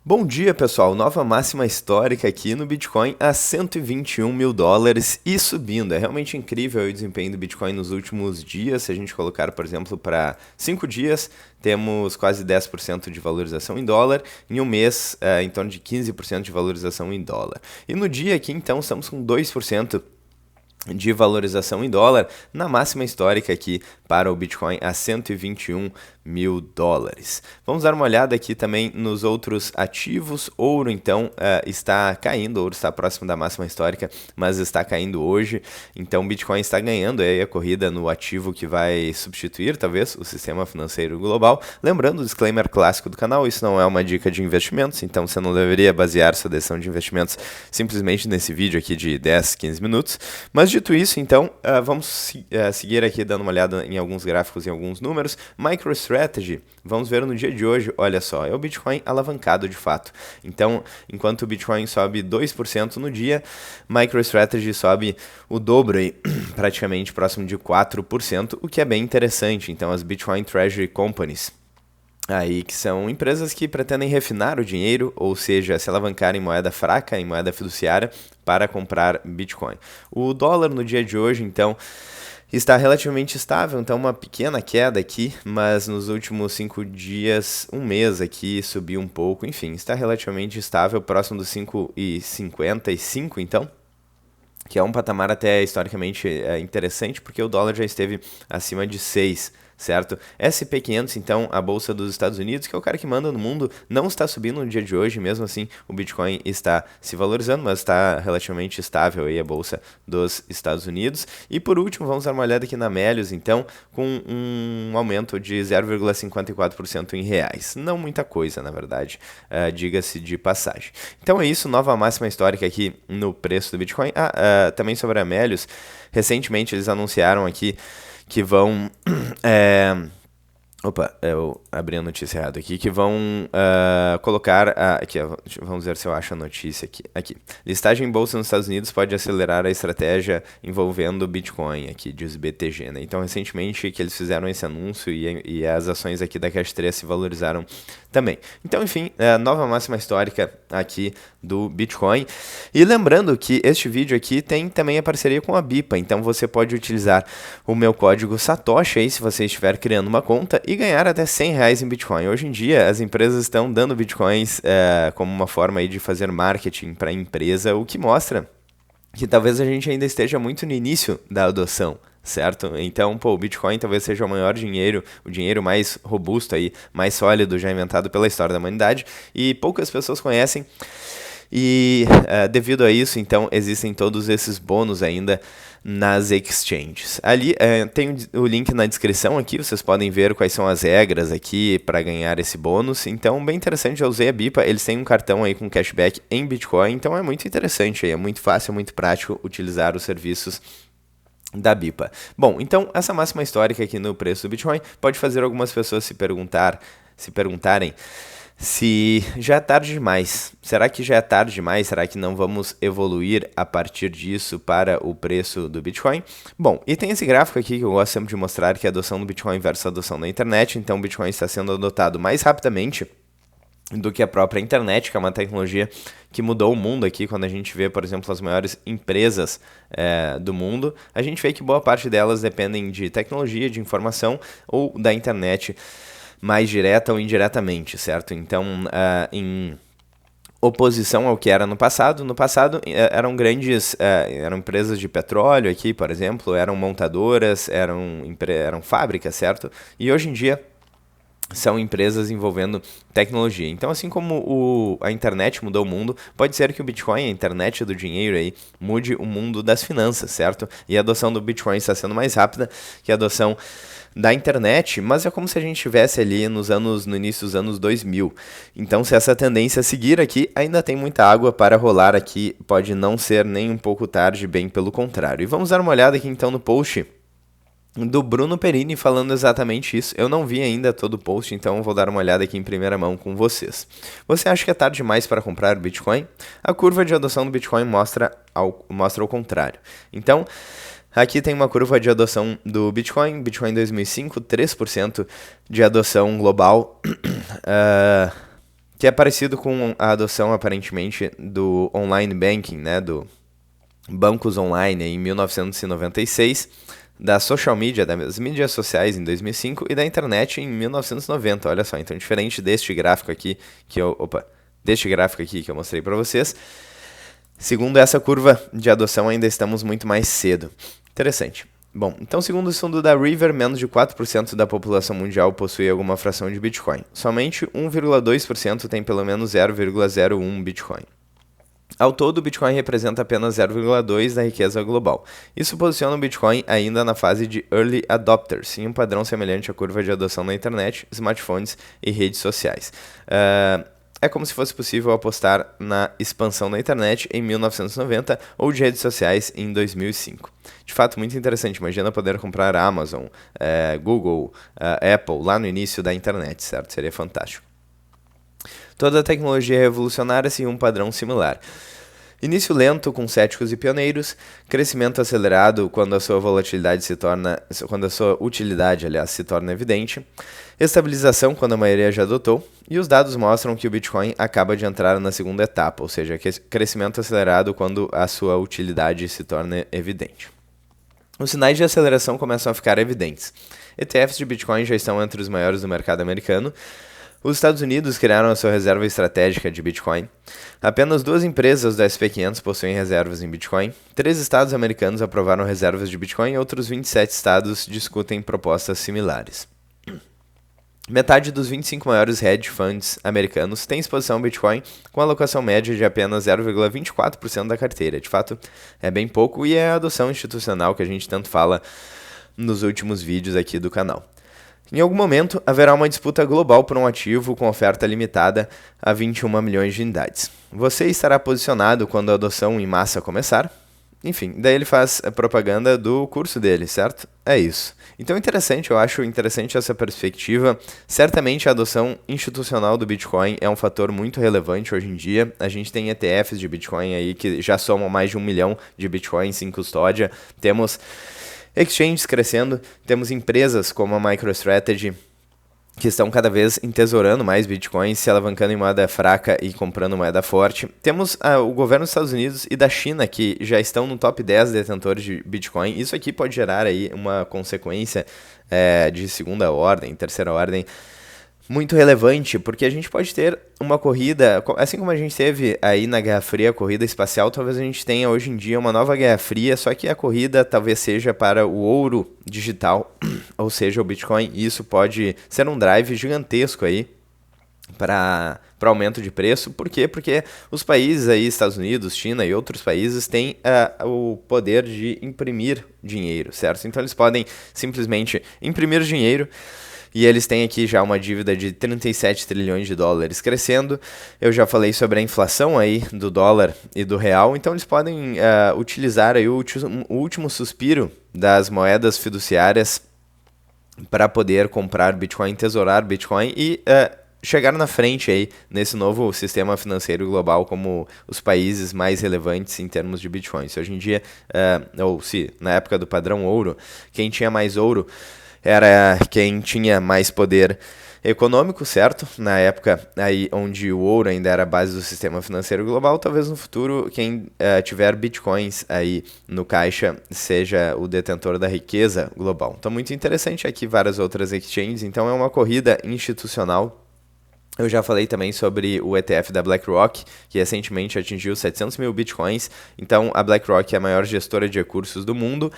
Bom dia, pessoal. Nova máxima histórica aqui no Bitcoin a US$ 121 mil e subindo. É realmente incrível o desempenho do Bitcoin nos últimos dias. Se a gente colocar, por exemplo, para 5 dias, temos quase 10% de valorização em dólar. Em um mês, em torno de 15% de valorização em dólar. E no dia aqui, então, estamos com 2% de valorização em dólar, na máxima histórica aqui para o Bitcoin a US$ 121 mil. Vamos dar uma olhada aqui também nos outros ativos. Ouro, então, está caindo, ouro está próximo da máxima histórica, mas está caindo hoje, então o Bitcoin está ganhando aí a corrida no ativo que vai substituir, talvez, o sistema financeiro global. Lembrando o disclaimer clássico do canal, isso não é uma dica de investimentos, então você não deveria basear sua decisão de investimentos simplesmente nesse vídeo aqui de 10, 15 minutos, mas dito isso, então, vamos seguir aqui dando uma olhada em alguns gráficos e alguns números. MicroStrategy, vamos ver no dia de hoje, olha só, é o Bitcoin alavancado de fato. Então, enquanto o Bitcoin sobe 2% no dia, MicroStrategy sobe o dobro aí, praticamente próximo de 4%, o que é bem interessante. Então, as Bitcoin Treasury Companies, aí que são empresas que pretendem refinar o dinheiro, ou seja, se alavancar em moeda fraca, em moeda fiduciária, para comprar Bitcoin. O dólar no dia de hoje, então, está relativamente estável, então uma pequena queda aqui, mas nos últimos 5 dias, um mês aqui, subiu um pouco, enfim, está relativamente estável, próximo dos 5,55, então, que é um patamar até historicamente interessante, porque o dólar já esteve acima de 6, certo? SP500, então, a bolsa dos Estados Unidos, que é o cara que manda no mundo, não está subindo no dia de hoje, mesmo assim o Bitcoin está se valorizando, mas está relativamente estável aí a bolsa dos Estados Unidos. E por último, vamos dar uma olhada aqui na Melius, então, com um aumento de 0,54% em reais. Não muita coisa, na verdade, diga-se de passagem. Então é isso, nova máxima histórica aqui no preço do Bitcoin. Também sobre a Melius, recentemente eles anunciaram aqui que vão... eu abri a notícia errada aqui. Que vão colocar... aqui, vamos ver se eu acho a notícia aqui. Listagem em bolsa nos Estados Unidos pode acelerar a estratégia envolvendo Bitcoin, aqui diz BTG, né? Então, recentemente que eles fizeram esse anúncio e as ações aqui da Cash 3 se valorizaram também. Então, enfim, nova máxima histórica aqui do Bitcoin. E lembrando que este vídeo aqui tem também a parceria com a BIPA, então você pode utilizar o meu código Satoshi aí se você estiver criando uma conta e ganhar até R$100 em Bitcoin. Hoje em dia, as empresas estão dando Bitcoins como uma forma aí de fazer marketing para a empresa, o que mostra que talvez a gente ainda esteja muito no início da adoção, certo? Então, o Bitcoin talvez seja o maior dinheiro, o dinheiro mais robusto aí, mais sólido já inventado pela história da humanidade, e poucas pessoas conhecem. E devido a isso, então, existem todos esses bônus ainda nas exchanges. Ali tem o link na descrição aqui, vocês podem ver quais são as regras aqui para ganhar esse bônus. Então, bem interessante, já usei a BIPA, eles têm um cartão aí com cashback em Bitcoin, então é muito interessante, é muito fácil, é muito prático utilizar os serviços da BIPA. Bom, então, essa máxima histórica aqui no preço do Bitcoin pode fazer algumas pessoas se perguntarem se já é tarde demais. Será que já é tarde demais? Será que não vamos evoluir a partir disso para o preço do Bitcoin? Bom, e tem esse gráfico aqui que eu gosto sempre de mostrar, que é a adoção do Bitcoin versus a adoção da internet. Então, o Bitcoin está sendo adotado mais rapidamente do que a própria internet, que é uma tecnologia que mudou o mundo aqui. Quando a gente vê, por exemplo, as maiores empresas do mundo, a gente vê que boa parte delas dependem de tecnologia, de informação ou da internet mais direta ou indiretamente, certo? Então, em oposição ao que era no passado eram eram empresas de petróleo aqui, por exemplo, eram montadoras, eram fábricas, certo? E hoje em dia são empresas envolvendo tecnologia. Então, assim como a internet mudou o mundo, pode ser que o Bitcoin, a internet do dinheiro aí, mude o mundo das finanças, certo? E a adoção do Bitcoin está sendo mais rápida que a adoção da internet, mas é como se a gente estivesse ali no início dos anos 2000. Então, se essa tendência seguir aqui, ainda tem muita água para rolar aqui, pode não ser nem um pouco tarde, bem pelo contrário. E vamos dar uma olhada aqui então no post do Bruno Perini falando exatamente isso. Eu não vi ainda todo o post, então vou dar uma olhada aqui em primeira mão com vocês. Você acha que é tarde demais para comprar Bitcoin? A curva de adoção do Bitcoin mostra o contrário. Então, aqui tem uma curva de adoção do Bitcoin 2005, 3% de adoção global. que é parecido com a adoção, aparentemente, do online banking, né, do bancos online em 1996, da social media, das mídias sociais em 2005 e da internet em 1990. Olha só, então diferente deste gráfico aqui que eu mostrei para vocês, segundo essa curva de adoção ainda estamos muito mais cedo. Interessante. Bom, então segundo o estudo da River, menos de 4% da população mundial possui alguma fração de Bitcoin. Somente 1,2% tem pelo menos 0,01 Bitcoin. Ao todo, o Bitcoin representa apenas 0,2% da riqueza global. Isso posiciona o Bitcoin ainda na fase de Early Adopters, em um padrão semelhante à curva de adoção na internet, smartphones e redes sociais. É como se fosse possível apostar na expansão da internet em 1990 ou de redes sociais em 2005. De fato, muito interessante. Imagina poder comprar Amazon, Google, Apple lá no início da internet, certo? Seria fantástico. Toda a tecnologia é revolucionária seguiu um padrão similar. Início lento com céticos e pioneiros, crescimento acelerado quando a sua utilidade se torna evidente, estabilização quando a maioria já adotou, e os dados mostram que o Bitcoin acaba de entrar na segunda etapa, ou seja, crescimento acelerado quando a sua utilidade se torna evidente. Os sinais de aceleração começam a ficar evidentes. ETFs de Bitcoin já estão entre os maiores do mercado americano. Os Estados Unidos criaram a sua reserva estratégica de Bitcoin. Apenas 2 empresas do SP500 possuem reservas em Bitcoin. 3 estados americanos aprovaram reservas de Bitcoin e outros 27 estados discutem propostas similares. Metade dos 25 maiores hedge funds americanos tem exposição ao Bitcoin, com alocação média de apenas 0,24% da carteira. De fato, é bem pouco e é a adoção institucional que a gente tanto fala nos últimos vídeos aqui do canal. Em algum momento, haverá uma disputa global por um ativo com oferta limitada a 21 milhões de unidades. Você estará posicionado quando a adoção em massa começar? Enfim, daí ele faz a propaganda do curso dele, certo? É isso. Então eu acho interessante essa perspectiva. Certamente a adoção institucional do Bitcoin é um fator muito relevante hoje em dia. A gente tem ETFs de Bitcoin aí que já somam mais de 1 milhão de Bitcoins em custódia. Temos exchanges crescendo, temos empresas como a MicroStrategy que estão cada vez entesourando mais bitcoins, se alavancando em moeda fraca e comprando moeda forte. Temos o governo dos Estados Unidos e da China, que já estão no top 10 detentores de Bitcoin. Isso aqui pode gerar aí uma consequência de segunda ordem, terceira ordem, muito relevante, porque a gente pode ter uma corrida, assim como a gente teve aí na Guerra Fria, a corrida espacial, talvez a gente tenha hoje em dia uma nova Guerra Fria, só que a corrida talvez seja para o ouro digital, ou seja, o Bitcoin, e isso pode ser um drive gigantesco aí para aumento de preço. Por quê? Porque os países aí, Estados Unidos, China e outros países têm o poder de imprimir dinheiro, certo? Então eles podem simplesmente imprimir dinheiro. E eles têm aqui já uma dívida de 37 trilhões de dólares crescendo. Eu já falei sobre a inflação aí do dólar e do real. Então eles podem utilizar aí o último suspiro das moedas fiduciárias para poder comprar Bitcoin, tesourar Bitcoin e chegar na frente aí nesse novo sistema financeiro global como os países mais relevantes em termos de Bitcoin. Se hoje em dia, ou se na época do padrão ouro, quem tinha mais ouro era quem tinha mais poder econômico, certo? Na época aí onde o ouro ainda era a base do sistema financeiro global, talvez no futuro quem tiver bitcoins aí no caixa seja o detentor da riqueza global. Então muito interessante aqui várias outras exchanges, então é uma corrida institucional. Eu já falei também sobre o ETF da BlackRock, que recentemente atingiu 700 mil bitcoins. Então a BlackRock é a maior gestora de recursos do mundo.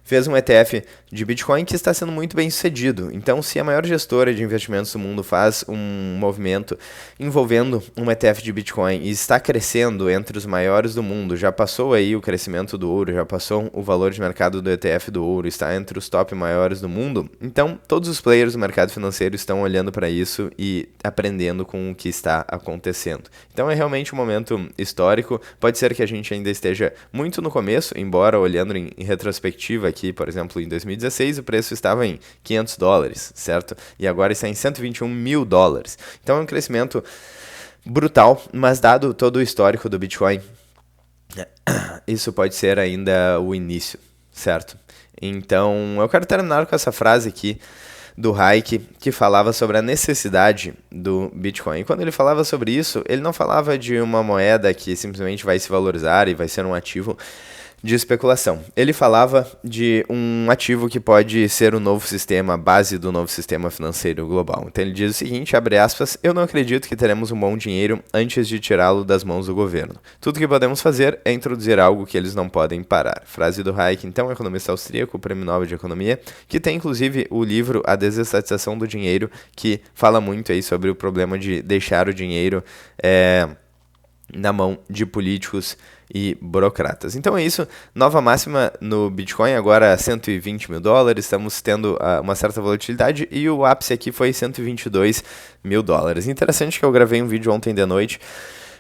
Fez um ETF de Bitcoin que está sendo muito bem sucedido. Então, se a maior gestora de investimentos do mundo faz um movimento envolvendo um ETF de Bitcoin e está crescendo entre os maiores do mundo, já passou aí o crescimento do ouro, já passou o valor de mercado do ETF do ouro, está entre os top maiores do mundo, então todos os players do mercado financeiro estão olhando para isso e aprendendo com o que está acontecendo. Então é realmente um momento histórico. Pode ser que a gente ainda esteja muito no começo, embora olhando em retrospectiva aqui, por exemplo, em 2016 o preço estava em $500, certo? E agora está em 121 mil dólares. Então é um crescimento brutal, mas dado todo o histórico do Bitcoin, isso pode ser ainda o início, certo? Então eu quero terminar com essa frase aqui do Hayek, que falava sobre a necessidade do Bitcoin. E quando ele falava sobre isso, ele não falava de uma moeda que simplesmente vai se valorizar e vai ser um ativo de especulação. Ele falava de um ativo que pode ser o novo sistema, a base do novo sistema financeiro global. Então ele diz o seguinte, abre aspas, eu não acredito que teremos um bom dinheiro antes de tirá-lo das mãos do governo. Tudo que podemos fazer é introduzir algo que eles não podem parar. Frase do Hayek, então, economista austríaco, prêmio Nobel de Economia, que tem inclusive o livro A Desestatização do Dinheiro, que fala muito aí sobre o problema de deixar o dinheiro na mão de políticos e burocratas. Então é isso, nova máxima no Bitcoin, agora $120 mil, estamos tendo uma certa volatilidade e o ápice aqui foi $122 mil. Interessante que eu gravei um vídeo ontem de noite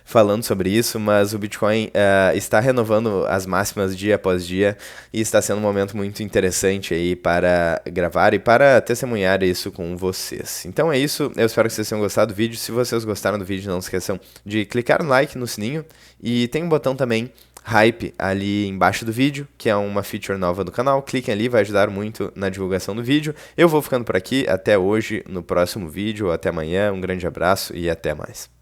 falando sobre isso, mas o Bitcoin está renovando as máximas dia após dia e está sendo um momento muito interessante aí para gravar e para testemunhar isso com vocês. Então é isso, eu espero que vocês tenham gostado do vídeo. Se vocês gostaram do vídeo, não se esqueçam de clicar no like, no sininho, e tem um botão também Hype ali embaixo do vídeo, que é uma feature nova do canal. Cliquem ali, vai ajudar muito na divulgação do vídeo. Eu vou ficando por aqui, até hoje, no próximo vídeo, até amanhã, um grande abraço e até mais.